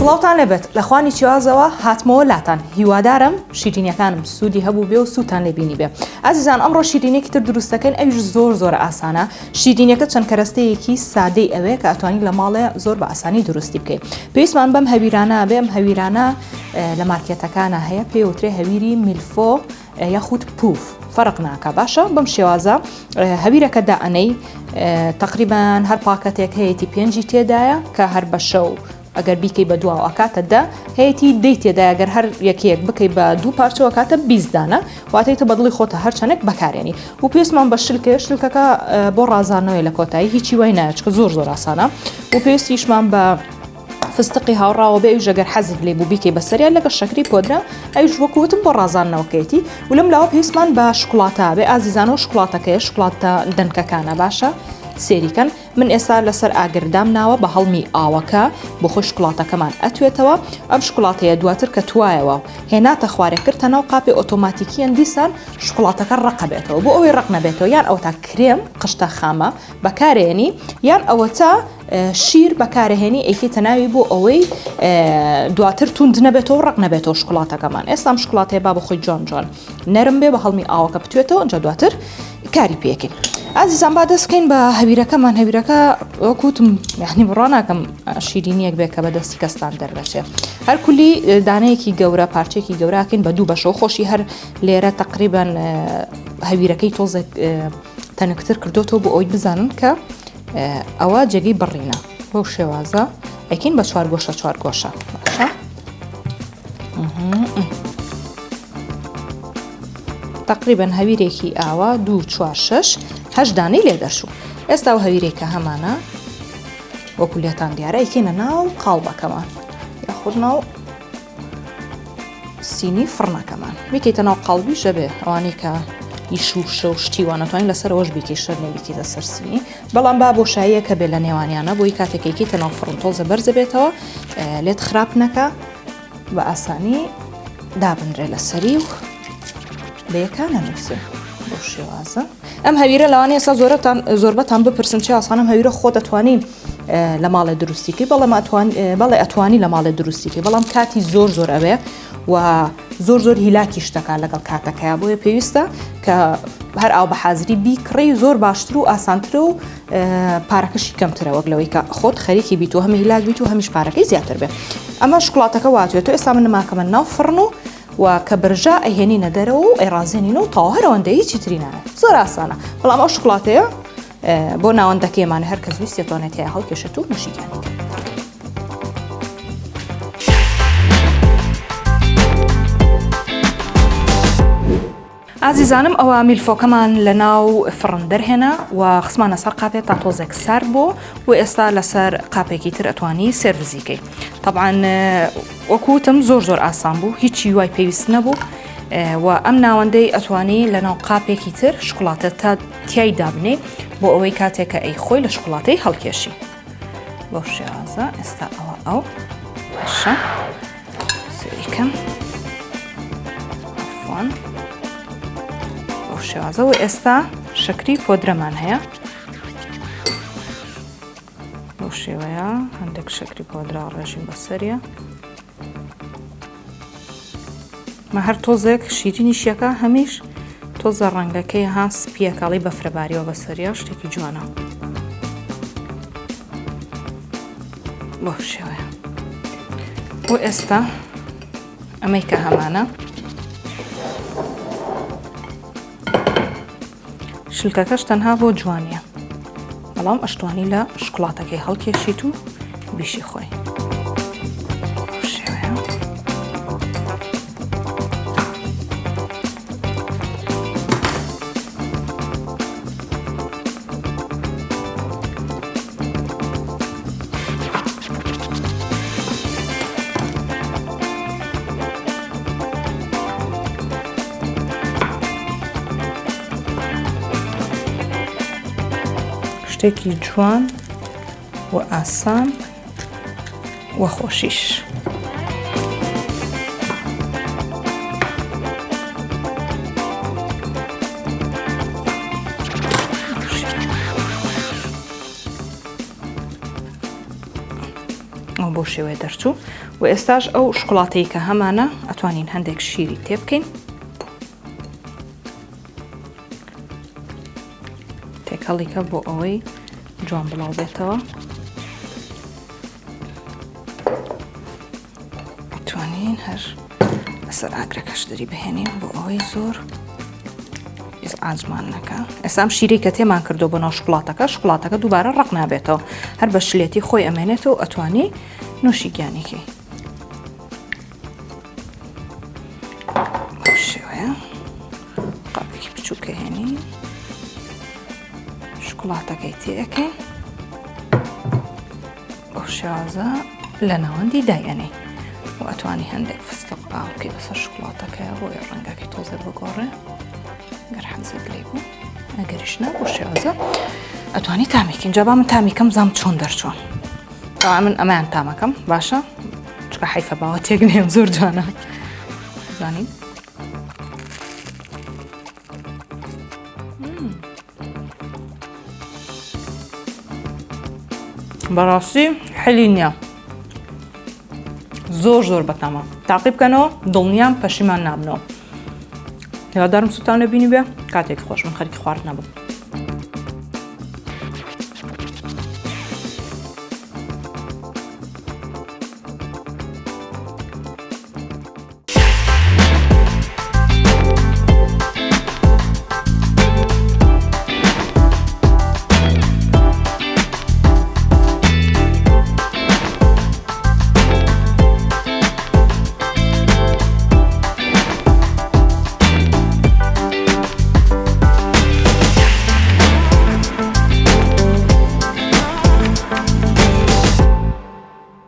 سڵاوتان لەبێت لە خوانی چیوازەوە هاتمەوە لاتان هیوادارم شیرینیەکانم سوودی هەبوو بێ و سووتان لێبینی بێ ئازیزان ئەمڕۆ شیرینێکی تر دروستەکەن ئەویش زۆر ئاسانە شیرینیەکە چەند کەرەستەیەکی سادەی ئەوەیە کە ئەتوانی لە ماڵەیە زۆر بە ئاسانی دروستی بکەیت پێویستمان بەم هەویرانە بێم هەویرانە لە مارکێتەکانە هەیە پێوترێ هەویری میلفۆ یاخود پوف فەرق ناکە باشە بەم شێوازە هەویرەکە دائنەی تقریبان هەر پاکەتێک هەیەی پێنجی تێدایە کە هەر بە شەو ئەگەر بیکەی بە دو ئاکاتەدا هەیەی دەی تێدای ئەگەر هەر یەکێک بکەی بە دوو پارچەوە کاتە 20 دانە واتەیتە بەدڵی خۆتە هەر چەندێک بەکارێنی و پێویستمان بە شلکەکە بۆ ڕازانەوەی لە کۆتایی هیچی وای نایە کە زۆر ئاسانە و پێویستیشمان بە فستقی هاوڕاوە بێ ژەگەر حەزت لێ بوو بیکەی بەسەریان لەگە شەکری پۆدرە ئەویش وەکوتم بۆ ڕازانەوەکەیەتی و لەم لاوە پێویستمان بە شکڵاتە بێ ئازیزانەوە شکڵاتەکەیە شکڵاتە دەنکەکانە باشە سێریکەن من ئێستا لەسەر ئاگردام ناوە بە هەڵمی ئاوەکە بۆ خۆ شکڵاتەکەمان ئەتوێتەوە ئەم شکڵاتەیە دواتر کە توایەوە هێناتە خوارێکرد تەناو قاپی ئۆتۆماتیکیان دیسان شکڵاتەکە ڕق بێتەوە بۆ ئەوەی ڕق نەبێتەوە یان ئەو تا کرێم قشتە خامە بەکارێنی یان ئەوە تا شیر بەکارهێنی ئەیکێتە ناوی بۆ ئەوەی دواتر توند نەبێتەوە ڕق نەبێتەوە شکڵاتەکەمان ئێستا شکڵاتەیە با بخۆی جوان نەرم بێ بە هەڵمی ئاوەکە بتوێتەوە ئەنجا دواتر کاری پێکەین ئازیزان با دەستکەین بە هەویرەکەمان هەویرەکە وەکوتم یعنی بڕوا ناکەم شیرینیەک بێ کە بەدەستی کەستان دەربەچێ هەر کولی دانەیەکی گەورە پارچێکی گەوراکەین بە دوو بەشەوە خۆشی هەر لێرە تقریبان هەویرەکەی تۆزێک تەنکتر کردوتەوە بۆ ئەوی بزانن کە ئەوە جێگەی بڕینە بۆ شێوازە ئەکەین بە چوار گۆشە باشە تقریبا هەویرێکی ئاوا 2 4 6 هەش دانەی لێ دەرچوو ئێستا و هەویرێکە هەمانە وەکو لێتان دیارە ئەیکەینە ناو قاڵبەکەمان یاخود ناو سینی فڕنەکەمان بکەیتە ناو قاڵبی ژەبێ ئەوانەی کە ئیشوشە و شتیوانە توانین لەسەرەوەش بیکەی شەر نەبیکەیتە سەر سینی بەڵام با بۆ شایەکە بێ لە نێوانیانە بۆی کاتێکێکیتە ناو فڕن تۆزە بەرزە بێتەوە لێت خراپ نەکە بە ئاسانی دابنرێ لەسەری و بەیەکانە نووسێ بۆ شێوازە ئەم هەویرە لەوانەیە ئێستا زۆربەتان بپرسن چی ئاسانم هەویرە خۆت ئەتوانی لە ماڵێ دروستیکەی بەڵێ ئەتوانی لە ماڵێ دروستیکەی بەڵام کاتی زۆر ئەوێ و زۆر هیلاکی شتەکان لەگەڵ کاتەکەیە بۆیە پێویستە کە هەر ئاو بە حازری بیکڕی زۆر باشتر و ئاسانترە و پارەکەشی کەمترە وەک لەوەی کە خۆت خەریکی بیت و هەمە هیلاک بیت و هەمیش پارەکەی زیاتر بێ ئەمە شکڵاتەکە واتوێتەوە ئێستا من نماکەمە ناو فڕن و کە برژە ئەهێنینە دەرەوە و ئێڕازێنینە و تاوا هەرەوەندە هیچی تری نایە زۆر ئاسانە بەڵام ئەو شکڵاتەیە بۆ ناوەندەکەیمانە هەر کەس ویست دەتوانێت هەیە هەڵکێشێت و نوشیگیانی کە ئازیزانم ئەوە میلفۆکەمان لە ناو فڕن دەرهێنا و خسمانە سەر قاپێت تا تۆزێک سار بۆ و ئێستا لەسەر قاپێکی تر ئەتوانی سێرڤزیکەی طبعاً وەکوتم زۆر ئاسان بوو هیچی وای پێویست نەبوو و ئەم ناوەندەی ئەتوانی لە ناو قاپێکی تر شکڵاتە تا تیای دابنێ بۆ ئەوەی کاتێکە ئەی خۆی لە شکڵاتەی هەڵکێشی بۆ شێوازە ئێستا ئەو باشە سێریکەم ئەفوان شێوازە و ئێستا شەکری پۆدرەمان هەیە بۆ شێوەیە هەندێک شەکری پۆدرا ڕێژین بەسەریە مە هەر تۆزێک شیرینیشیەکە هەمیش تۆزە ڕەنگەکەی ها سپیەکەڵی بەفرەباریەوە بەسەریە شتێکی جوانە بۆ شێوەیە و ئێستا ئەمەی کە هەمانە شلکەکەش تەنها بۆ جوانیە بەڵام ئەشتوانی لە شکڵاتەکەی هەڵکێشیت و بیشی خۆی شتێکی جوان و ئاسان و خۆشیش ئەو بۆ شێوەیە دەرچوو و ئێستاش ئەو شکڵاتەی کە هەمانە ئەتوانین هەندێک شیری تێ بکەین تێکەڵیکە بۆ ئەوەی جوان بڵاو بێتەوە ئەتوانین هەر لەسەر ئاگرەکەش دەری بهێنین بۆ ئەوەی زۆر ئاجمان نەکە ئێسام شیری کە تێمان کردو بۆ ناو شکڵاتەکە دووبارە ڕق نابێتەوە هەر بە شلێتی خۆی ئەمێنێتەوە و ئەتوانی نوشی گیانێکی بەو شێوەیە قاپێکی بچووکە هێنی شکڵاتەکەی تێەکەین بەو شێوازە لە ناوەندی دایەنێ و ئەتوانی هەندێک فستق ئاوکەی بەسەر شکڵاتەکەی ڕۆی ڕەنگەکەی تۆزە بگۆڕێ گەر حەزت لێ بوو ئەگەریش نە بۆ شێوازە ئەتوانی تامیکەین جا با من تامیکەم زام چۆن دەرچۆن ئەوە من ئەمەیان تامەکەم باشە چکە حیفە باوە تێک نێم زۆر جوانە زانین بەڕاستی حەلی نییە زۆر بەتەمە تاقی بکەنەوە دڵنیام پەشیمان نابنەوە هیوادارم سوتان لەبینی بێ کاتێک خۆش من خەریکی خوارد نەبم